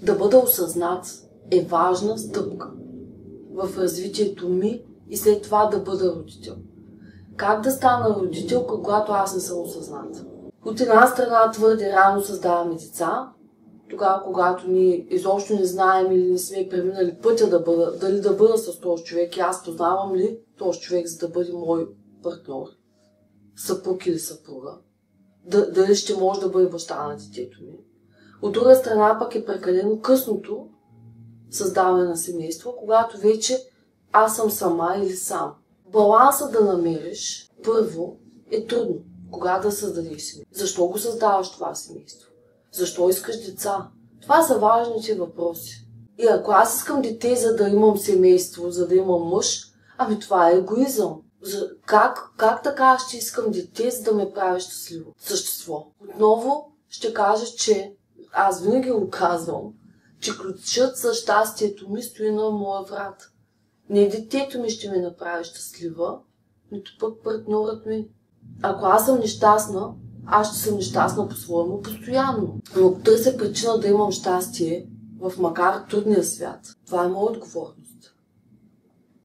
Да бъда осъзнат е важна стъпка в развитието ми и след това да бъда родител. Как да стана родител, когато аз не съм осъзната? От една страна твърде рано създаваме деца, тогава когато ние изобщо не знаем или не сме преминали пътя дали да бъда с този човек и аз познавам ли този човек, за да бъде мой партньор, съпруг или съпруга, дали ще може да бъде баща на детето ми. От друга страна пък е прекалено късното създаване на семейство, когато вече аз съм сама или сам. Балансът да намериш първо е трудно, когато да създадеш семейство. Защо го създаваш това семейство? Защо искаш деца? Това са важните въпроси. И ако аз искам дете, за да имам семейство, за да имам мъж, ами това е егоизъм. Как така ще искам дете, за да ме прави щастливо същество? Отново ще кажа, че аз винаги го казвам, че ключът за щастието ми стои на моя врат. Не детето ми ще ме направи щастлива, нито пък партньорът ми. Ако аз съм нещастна, аз ще съм нещастна по-своему постоянно. Но търся причина да имам щастие в макар трудния свят. Това е моя отговорност.